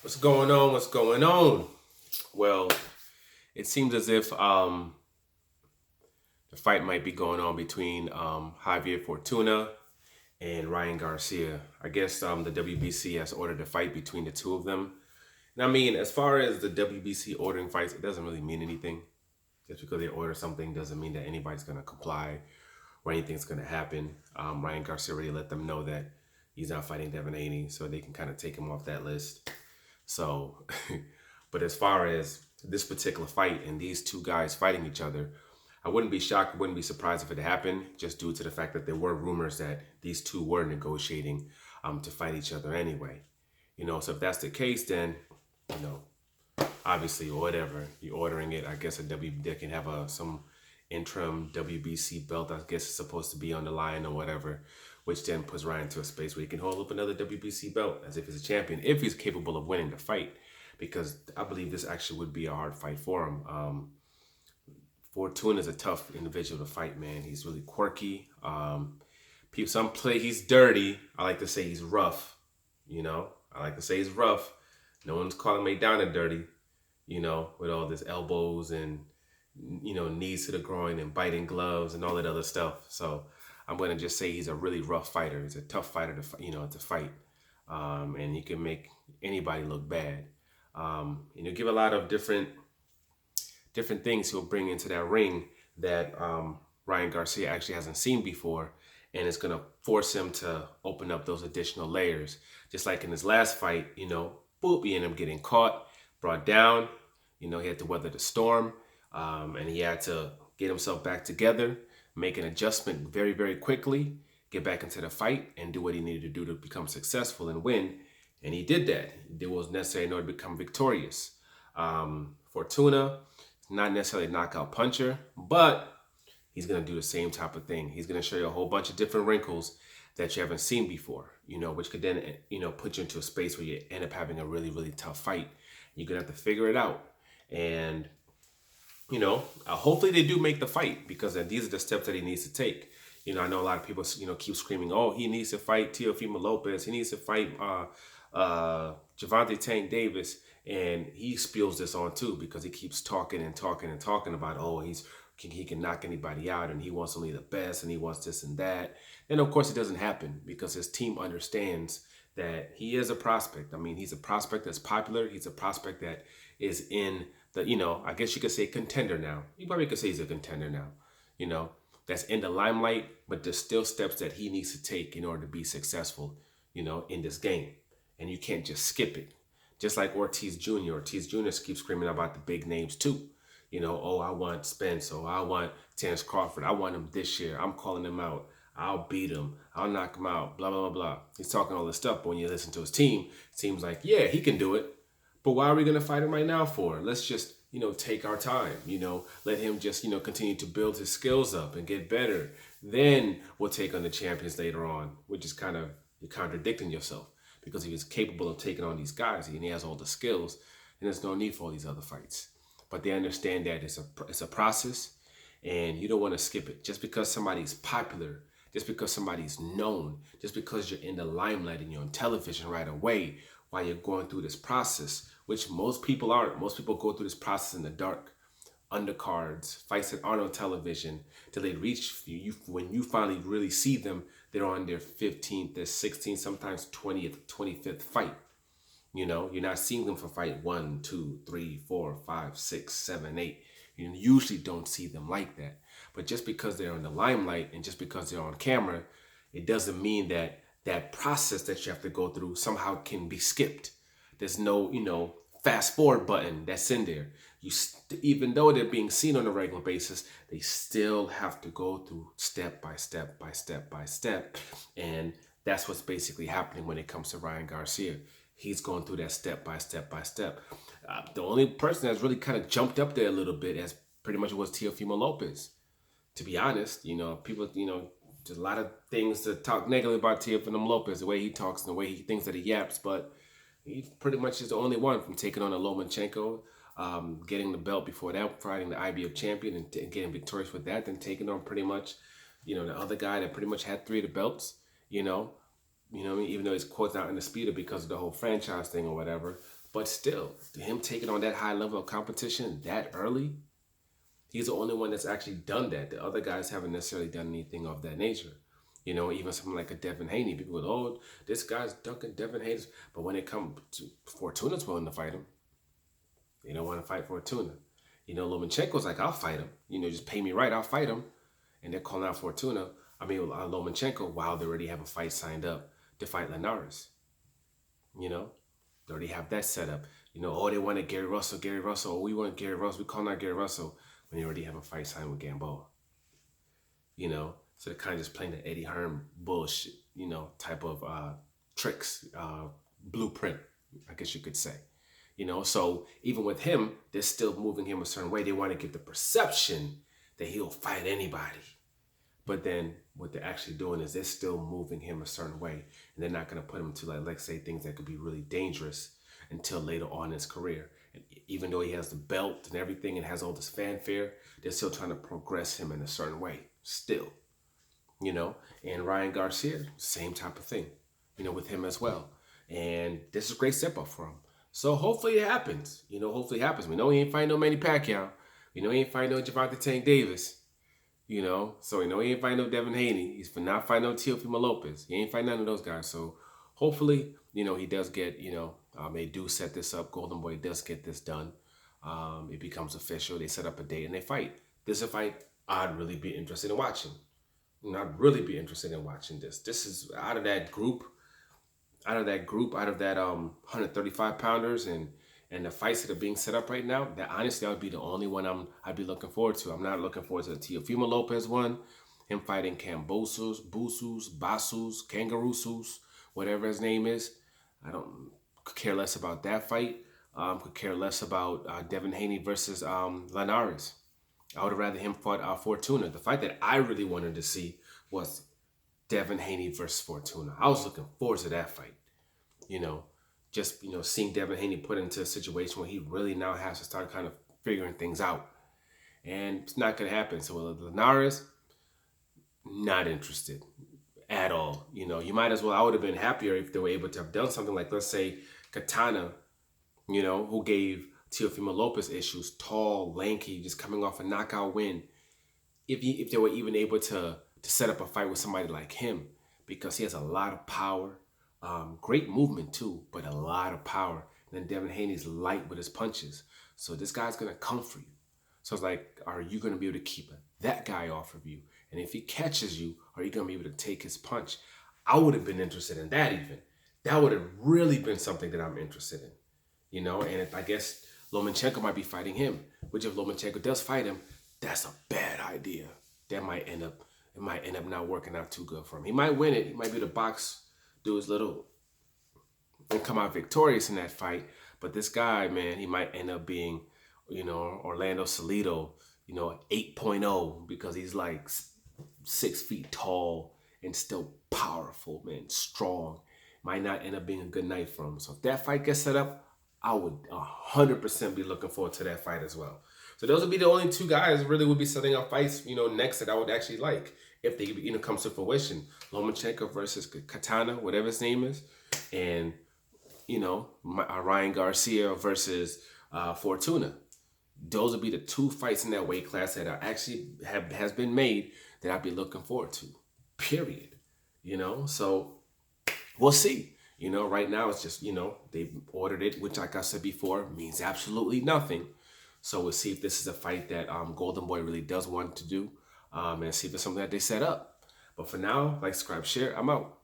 What's going on? What's going on? Well, it seems as if the fight might be going on between Javier Fortuna and Ryan Garcia. I guess the WBC has ordered a fight between the two of them. And I mean, as far as the WBC ordering fights, it doesn't really mean anything. Just because they order something doesn't mean that anybody's going to comply or anything's going to happen. Ryan Garcia already let them know that he's not fighting Devin Haney, so they can kind of take him off that list. So, but as far as this particular fight and these two guys fighting each other, I wouldn't be shocked, wouldn't be surprised if it happened, just due to the fact that there were rumors that these two were negotiating to fight each other anyway. So if that's the case, then you know, obviously, or whatever you're ordering it, I guess they can have some interim WBC belt. I guess it's supposed to be on the line or whatever, which then puts Ryan to a space where he can hold up another WBC belt as if he's a champion, if he's capable of winning the fight. Because I believe this actually would be a hard fight for him. Fortune is a tough individual to fight, man. He's really quirky. Some play he's dirty. I like to say he's rough. I like to say he's rough. No one's calling Maidana dirty. With all this elbows and knees to the groin and biting gloves and all that other stuff. So I'm gonna just say he's a really rough fighter. He's a tough fighter to fight, and he can make anybody look bad. Give a lot of different things he'll bring into that ring that Ryan Garcia actually hasn't seen before, and it's gonna force him to open up those additional layers. Just like in his last fight, boop, he ended up getting caught, brought down. He had to weather the storm, and he had to get himself back together, make an adjustment very, very quickly, get back into the fight, and do what he needed to do to become successful and win. And he did that. It was necessary in order to become victorious. Fortuna, not necessarily a knockout puncher, but he's going to do the same type of thing. He's going to show you a whole bunch of different wrinkles that you haven't seen before, which could then, put you into a space where you end up having a really, really tough fight. You're going to have to figure it out. And, hopefully they do make the fight, because these are the steps that he needs to take. I know a lot of people, keep screaming, oh, he needs to fight Teofimo Lopez. He needs to fight Javante Tank Davis. And he spills this on too, because he keeps talking and talking and talking about, oh, he can knock anybody out and he wants only the best and he wants this and that. And of course it doesn't happen, because his team understands that he is a prospect. I mean, he's a prospect that's popular. He's a prospect that is in the, I guess you could say contender now. You probably could say he's a contender now, that's in the limelight, but there's still steps that he needs to take in order to be successful, in this game. And you can't just skip it. Just like Ortiz Jr. Ortiz Jr. keeps screaming about the big names too. Oh, I want Spence, or I want Terrence Crawford. I want him this year. I'm calling him out. I'll beat him. I'll knock him out. Blah, blah, blah, blah. He's talking all this stuff, but when you listen to his team, it seems like, yeah, he can do it. But why are we going to fight him right now for? Let's just, take our time. Let him just, continue to build his skills up and get better. Then we'll take on the champions later on, which is kind of, you're contradicting yourself. Because if he's capable of taking on these guys and he has all the skills, then there's no need for all these other fights. But they understand that it's a process, and you don't want to skip it. Just because somebody's popular, just because somebody's known, just because you're in the limelight and you're on television right away while you're going through this process, which most people aren't. Most people go through this process in the dark. Undercards, fights that aren't on television, till they reach you. When you finally really see them, they're on their 15th, their 16th, sometimes 20th, 25th fight. You're not seeing them for fight 1, 2, 3, 4, 5, 6, 7, 8. You usually don't see them like that. But just because they're in the limelight and just because they're on camera, it doesn't mean that that process that you have to go through somehow can be skipped. There's no, fast forward button that's in there. Even though they're being seen on a regular basis, they still have to go through step by step by step by step. And that's what's basically happening when it comes to Ryan Garcia. He's going through that step by step by step. The only person that's really kind of jumped up there a little bit as pretty much was Teofimo Lopez. To be honest, people, there's a lot of things to talk negatively about Teofimo Lopez, the way he talks and the way he thinks that he yaps, but he pretty much is the only one from taking on a Lomachenko, getting the belt before that, fighting the IBF champion and getting victorious with that, then taking on pretty much, the other guy that pretty much had 3 of the belts, even though his quote's not undisputed because of the whole franchise thing or whatever. But still, him taking on that high level of competition that early, he's the only one that's actually done that. The other guys haven't necessarily done anything of that nature. Even something like a Devin Haney, people go, "Oh, this guy's dunking Devin Haney." But when it comes to Fortuna's willing to fight him, they don't want to fight Fortuna. Lomachenko's like, "I'll fight him. Just pay me right, I'll fight him." And they're calling out Fortuna. Lomachenko, while they already have a fight signed up to fight Linares. They already have that set up. Oh, they wanted Gary Russell. Oh, we want Gary Russell. We call out Gary Russell when they already have a fight signed with Gamboa. So they're kind of just playing the Eddie Hearn bullshit, type of tricks, blueprint, I guess you could say. So even with him, they're still moving him a certain way. They want to give the perception that he'll fight anybody. But then what they're actually doing is they're still moving him a certain way. And they're not going to put him to, let's say, things that could be really dangerous until later on in his career. And even though he has the belt and everything and has all this fanfare, they're still trying to progress him in a certain way. Still. And Ryan Garcia, same type of thing, with him as well. And this is a great step up for him. So hopefully it happens. Hopefully it happens. We know he ain't fighting no Manny Pacquiao. We know he ain't fighting no Gervonta Tank Davis. So he ain't fighting no Devin Haney. He's not fighting no Teofimo Lopez. He ain't fighting none of those guys. So hopefully, he does get, they do set this up. Golden Boy does get this done. It becomes official. They set up a date and they fight. This is a fight I'd really be interested in watching. I'd really be interested in watching this. This is out of that group, out of that 135 pounders and the fights that are being set up right now, that honestly, that would be the only one I'd be looking forward to. I'm not looking forward to the Teofimo Lopez one, him fighting Kambosos, Basus, Kangaroos, whatever his name is. I don't care less about that fight. Could care less about Devin Haney versus Linares. I would have rather him fought Fortuna. The fight that I really wanted to see was Devin Haney versus Fortuna. I was looking forward to that fight. Seeing Devin Haney put into a situation where he really now has to start kind of figuring things out. And it's not going to happen. So with Linares, not interested at all. You might as well, I would have been happier if they were able to have done something like, let's say, Katana, who gave Teofimo Lopez issues, tall, lanky, just coming off a knockout win. If they were even able to set up a fight with somebody like him, because he has a lot of power, great movement too, but a lot of power. And then Devin Haney's light with his punches. So this guy's going to come for you. So it's like, are you going to be able to keep that guy off of you? And if he catches you, are you going to be able to take his punch? I would have been interested in that even. That would have really been something that I'm interested in. And I guess Lomachenko might be fighting him, which if Lomachenko does fight him, that's a bad idea. That might end up not working out too good for him. He might win it. He might be the box, do his little, and come out victorious in that fight. But this guy, man, he might end up being, Orlando Salido, 8.0, because he's like 6 feet tall and still powerful, man, strong. Might not end up being a good night for him. So if that fight gets set up, I would 100% be looking forward to that fight as well. So those would be the only two guys that really would be setting up fights, next that I would actually like if they, come to fruition. Lomachenko versus Katana, whatever his name is, and Ryan Garcia versus Fortuna. Those would be the two fights in that weight class that has been made that I'd be looking forward to. Period. So we'll see. Right now it's just, they've ordered it, which, like I said before, means absolutely nothing. So we'll see if this is a fight that Golden Boy really does want to do, and see if it's something that they set up. But for now, like, subscribe, share. I'm out.